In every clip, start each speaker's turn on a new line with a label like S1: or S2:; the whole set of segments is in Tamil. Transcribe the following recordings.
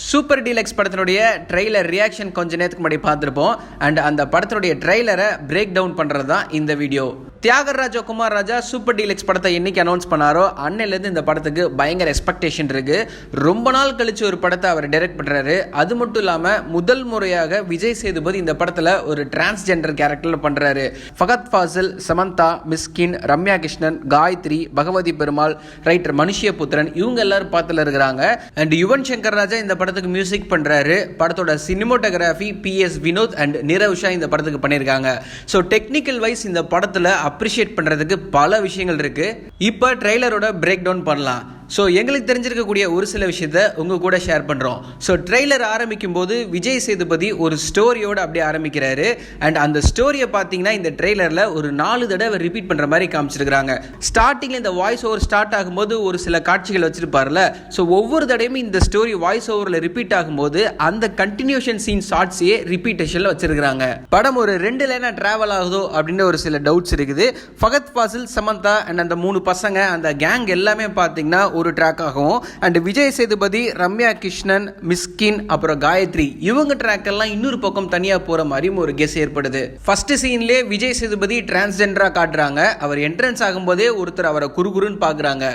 S1: சூப்பர் டீலக்ஸ் படத்தினுடைய ட்ரெய்லர் ரியாக்ஷன் கொஞ்ச நேரத்துக்கு முன்னாடி பார்த்துருப்போம். அண்ட் அந்த படத்தினுடைய ட்ரெய்லரை பிரேக் டவுன் பண்ணுறது தான் இந்த வீடியோ. தியாகராஜா குமார் ராஜா சூப்பர் டீலக்ஸ் படத்தை என்னைக்கு அனௌன்ஸ் பண்ணாரோ அன்னையிலேருந்து இந்த படத்துக்கு பயங்கர எக்ஸ்பெக்டேஷன் இருக்கு. ரொம்ப நாள் கழிச்சு ஒரு படத்தை அவர் டைரக்ட் பண்ணுறாரு. அது மட்டும் இல்லாமல் முதல் முறையாக விஜய் சேதுபதி இந்த படத்தில் ஒரு டிரான்ஸ்ஜெண்டர் கேரக்டரில் பண்ணுறாரு. ஃபகத் ஃபாசில், சமந்தா, மிஸ்கின், ரம்யா கிருஷ்ணன், காயத்ரி, பகவதி பெருமாள், ரைட்டர் மனுஷியபுத்திரன் இவங்க எல்லாரும் படத்தில் இருக்கிறாங்க. அண்ட் யுவன் சங்கர் ராஜா இந்த படத்துக்கு மியூசிக் பண்றாரு. படத்தோட cinematography PS Vinod and Nirav Shah இந்த படத்துக்கு பண்ணியிருக்காங்க. ஸோ டெக்னிக்கல் வைஸ் இந்த படத்தில் அப்ரிஷியேட் பண்றதுக்கு பல விஷயங்கள் இருக்கு. இப்போ ட்ரெய்லரோட பிரேக் டவுன் பண்ணலாம். ஸோ எங்களுக்கு தெரிஞ்சிருக்கக்கூடிய ஒரு சில விஷயத்த உங்க கூட ஷேர் பண்ணுறோம். ஸோ ட்ரெய்லர் ஆரம்பிக்கும் போது விஜய் சேதுபதி ஒரு ஸ்டோரியோட அப்படியே ஆரம்பிக்கிறாரு. அண்ட் அந்த ஸ்டோரியை பார்த்தீங்கன்னா இந்த ட்ரெய்லரில் ஒரு 4 தடவை ரிப்பீட் பண்ணுற மாதிரி காமிச்சிருக்காங்க. ஸ்டார்டிங்கில் இந்த வாய்ஸ் ஓவர் ஸ்டார்ட் ஆகும்போது ஒரு சில காட்சிகள் வச்சிருப்பார்ல. ஸோ ஒவ்வொரு தடவையும் இந்த ஸ்டோரி வாய்ஸ் ஓவரில் ரிப்பீட் ஆகும்போது அந்த கண்டினியூஷன் சீன் ஷார்ட்ஸையே ரிப்பீட்டேஷனில் வச்சிருக்காங்க. படம் ஒரு 2 லைனாக ட்ராவல் ஆகுதோ அப்படின்னு ஒரு சில டவுட்ஸ் இருக்குது. ஃபகத் ஃபாசில், சமந்தா அண்ட் அந்த 3 பசங்க அந்த கேங் எல்லாமே பார்த்தீங்கன்னா ஒரு ட்ராக் ஆகும். அண்ட் விஜய் சேதுபதி, ரம்யா கிருஷ்ணன், மிஸ்கின், அப்புறம் காயத்ரி இவங்க ட்ராக் எல்லாம் இன்னொரு பக்கம் தனியா போற மாதிரியும் ஒரு கெஸ் ஏற்படுது. ஃபர்ஸ்ட் சீன்லயே விஜய் சேதுபதி டிரான்ஸ்ஜெண்டரா காட்டுறாங்க. அவர் என்ட்ரன்ஸ் ஆகும்போதே ஒருத்தர் அவரை குறுகுறுன்னு பாக்குறாங்க.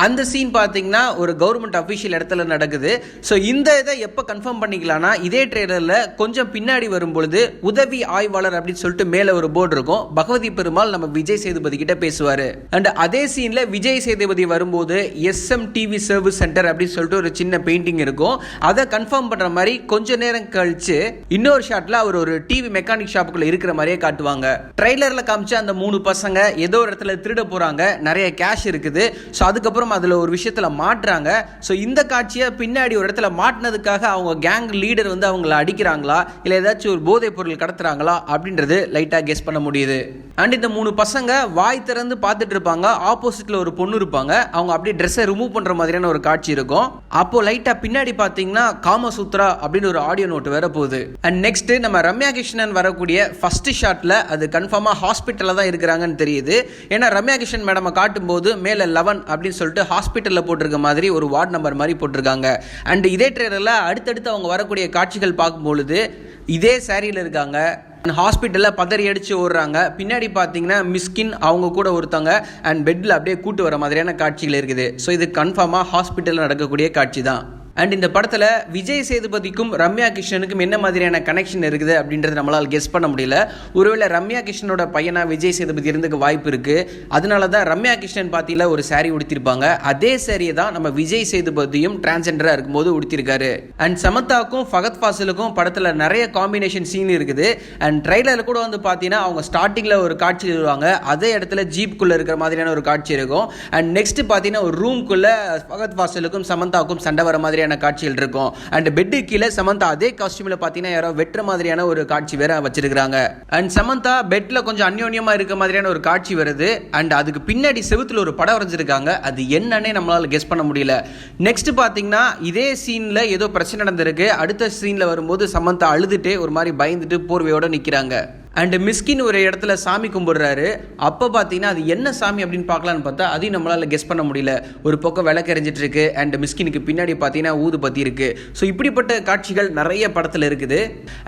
S1: அந்த சீன் பாத்தீங்கன்னா ஒரு கவர்மெண்ட் அபிஷியல் இடத்துல நடக்குது. ஸோ இந்த இதை எப்ப கன்ஃபார்ம் பண்ணிக்கலாம்னா இதே ட்ரெய்லர்ல கொஞ்சம் பின்னாடி வரும்பொழுது உதவி ஆய்வாளர் அப்படின்னு சொல்லிட்டு மேல ஒரு போர்டு இருக்கும். பகவதி பெருமாள் நம்ம விஜய் சேதுபதி கிட்ட பேசுவாரு. அண்ட் அதே சீன்ல விஜய் சேதுபதி வரும்போது டிவி சர்வீஸ் சென்டர் அப்படின்னு சொல்லிட்டு ஒரு சின்ன பெயிண்டிங் இருக்கும். அதை கன்ஃபார்ம் பண்ற மாதிரி கொஞ்ச நேரம் கழிச்சு இன்னொரு ஷாட்ல அவர் ஒரு டிவி மெக்கானிக் ஷாப்புக்குள்ள இருக்கிற மாதிரியே காட்டுவாங்க. ட்ரெய்லர்ல காமிச்ச அந்த 3 பசங்க ஏதோ ஒரு இடத்துல திருட போறாங்க. நிறைய கேஷ் இருக்குது. ஸோ அதுக்கப்புறம் அதுல ஒரு விஷயத்துல மாட்டுறாங்க. ஸோ இந்த காட்சியை பின்னாடி ஒரு இடத்துல மாட்டினதுக்காக அவங்க கேங் லீடர் வந்து அவங்கள அடிக்கிறாங்களா இல்ல ஏதாச்சும் ஒரு போதைப் பொருள் கடத்துறாங்களா அப்படின்றது லைட்டா கெஸ் பண்ண முடியுது. அண்ட் இந்த 3 பசங்க வாய் திறந்து பார்த்துட்டு இருப்பாங்க. ஆப்போசிட்ல ஒரு பொண்ணு இருப்பாங்க. அவங்க அப்படியே ட்ரெஸ்ஸை ரிமூவ் பண்ற மாதிரியான ஒரு காட்சி இருக்கும். அப்போ லைட்டா பின்னாடி பாத்தீங்கன்னா காமசூத்ரா அப்படின்னு ஒரு ஆடியோ நோட் வேற போகுது. அண்ட் நெக்ஸ்ட் நம்ம ரம்யா கிருஷ்ணன் வரக்கூடிய ஃபர்ஸ்ட் ஷாட்ல அது கன்ஃபார்மா ஹாஸ்பிட்டல்ல தான் இருக்கிறாங்கன்னு தெரியுது. ஏன்னா ரம்யா கிருஷ்ணன் மேடம் காட்டும் போது மேல 11 அப்படின்னு சொல்லிட்டு ஹாஸ்பிட்டல்ல போட்டிருக்க மாதிரி ஒரு வார்டு நம்பர் மாதிரி போட்டிருக்காங்க. அண்ட் இதே ட்ரெய்லர்ல அடுத்தடுத்து அவங்க வரக்கூடிய காட்சிகள் பார்க்கும்பொழுது இதே சாரியில இருக்காங்க. ஹாஸ்பிட்டல்ல பதறி அடிச்சு ஓடுறாங்க. பின்னாடி பாத்தீங்கன்னா மிஸ்கின் அவங்க கூட ஒருத்தவங்க அண்ட் பெட்ல அப்படியே கூட்டு வர மாதிரியான காட்சிகள் இருக்குது. ஸோ இது கன்ஃபார்மா ஹாஸ்பிட்டல்ல நடக்கக்கூடிய காட்சி தான். அண்ட் இந்த படத்தில் விஜய் சேதுபதிக்கும் ரம்யா கிருஷ்ணனுக்கும் என்ன மாதிரியான கனெக்ஷன் இருக்குது அப்படின்றது நம்மளால் கெஸ் பண்ண முடியல. ஒருவேளை ரம்யா கிருஷ்ணனோட பையனா விஜய் சேதுபதி இருந்துக்கு வாய்ப்பு இருக்கு. அதனால தான் ரம்யா கிருஷ்ணன் பார்த்தீங்கன்னா ஒரு சாரி உடுத்திருப்பாங்க. அதே சாரியை தான் நம்ம விஜய் சேதுபதியும் டிரான்ஸ்ஜெண்டரா இருக்கும்போது உடுத்திருக்காரு. அண்ட் சமந்தாவுக்கும் ஃபகத் ஃபாசிலுக்கும் படத்தில் நிறைய காம்பினேஷன் சீன் இருக்குது. அண்ட் ட்ரெய்லரில் கூட வந்து பார்த்தீங்கன்னா அவங்க ஸ்டார்டிங்கில் ஒரு காட்சி வருவாங்க. அதே இடத்துல ஜீப்புக்குள்ளே இருக்கிற மாதிரியான ஒரு காட்சி இருக்கும். அண்ட் நெக்ஸ்ட் பார்த்தீங்கன்னா ஒரு ரூம்குள்ள ஃபகத் ஃபாசிலுக்கும் சமந்தாவுக்கும் சண்டை வர மாதிரி காட்சிகள் இருக்கும். அண்ட் பெட் கீழே சமந்தா அதே காஸ்டியூம்ல பாத்தீங்கன்னா யாரோ வெற்ற மாதிரியான ஒரு காட்சி வேற வச்சிருக்காங்க. அண்ட் சமந்தா பெட்ல கொஞ்சம் அந்யோன்யமா இருக்க மாதிரியான ஒரு காட்சி வருது. அண்ட் அதுக்கு பின்னாடி செவுத்துல ஒரு படம் வரைஞ்சிருக்காங்க. அது என்னன்னே நம்மளால கெஸ் பண்ண முடியல. நெக்ஸ்ட் பாத்தீங்கன்னா இதே சீன்ல ஏதோ பிரச்சனை நடந்திருக்கு. அடுத்த சீன்ல வரும்போது சமந்தா அழுதுட்டே ஒரு மாதிரி பயந்துட்டு போர்வையோட நிக்கிறாங்க. அண்ட் மிஸ்கின் ஒரு இடத்துல சாமி கும்பிடுறாரு. அப்போ பார்த்தீங்கன்னா அது என்ன சாமி அப்படின்னு பார்க்கலான்னு பார்த்தா அதையும் நம்மளால் கெஸ் பண்ண முடியல. ஒரு பக்கம் விளக்கு எரிஞ்சிட்டு இருக்கு. அண்ட் மிஸ்கினுக்கு பின்னாடி பார்த்தீங்கன்னா ஊதுபத்தி இருக்கு. ஸோ இப்படிப்பட்ட காட்சிகள் நிறைய படத்தில் இருக்குது.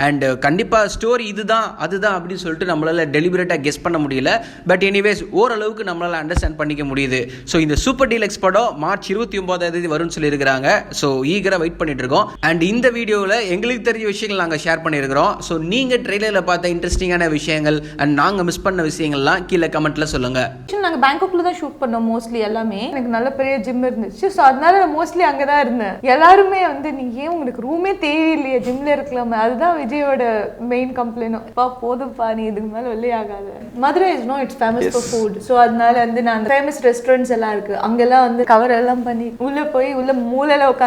S1: அண்ட் கண்டிப்பாக ஸ்டோரி இதுதான் அதுதான் அப்படின்னு சொல்லிட்டு நம்மளால் டெலிபரேட்டாக கெஸ் பண்ண முடியல. பட் எனிவேஸ் ஓரளவுக்கு நம்மளால் அண்டர்ஸ்டாண்ட் பண்ணிக்க முடியுது. ஸோ இந்த சூப்பர் டீலக்ஸ் படம் மார்ச் 29 வரும்னு சொல்லியிருக்கிறாங்க. ஸோ ஈகராக வெயிட் பண்ணிட்டு இருக்கோம். அண்ட் இந்த வீடியோவில் எங்களுக்கு தெரிஞ்ச விஷயங்கள் நாங்கள் ஷேர் பண்ணியிருக்கிறோம். ஸோ நீங்கள் ட்ரெய்லரில் பார்த்த இன்ட்ரெஸ்டிங் விஷயங்கள் அண்ட் நாங்க மிஸ் பண்ண விஷயங்கள்லாம் கீழே கமெண்ட்ல சொல்லுங்க.
S2: நாங்க பேங்காக்ல தான் ஷூட் பண்ணோம் மோஸ்ட்லி எல்லாமே. எனக்கு நல்ல பெரிய ஜிம் இருந்துச்சு. ஸோ அதனால மோஸ்ட்லி அங்கே தான் இருந்தேன். எல்லாருமே வந்து நீங்க ஏன் உங்களுக்கு ரூமே தேவையில்லையே ஜிம்ல இருக்கலாமே. அதுதான் விஜயோட மெயின் கம்ப்ளைண்ட். போதும்ப்பா நீ இதுக்கு மேலே வெளியே ஆகாது. Madurai is no it's famous for food. So அதனால வந்து நான் ஃபேமஸ் ரெஸ்டாரண்ட்ஸ் எல்லாம் இருக்கு. அங்கெல்லாம் வந்து கவர் எல்லாம் பண்ணி உள்ள போய் உள்ள மூலையில உட்காந்து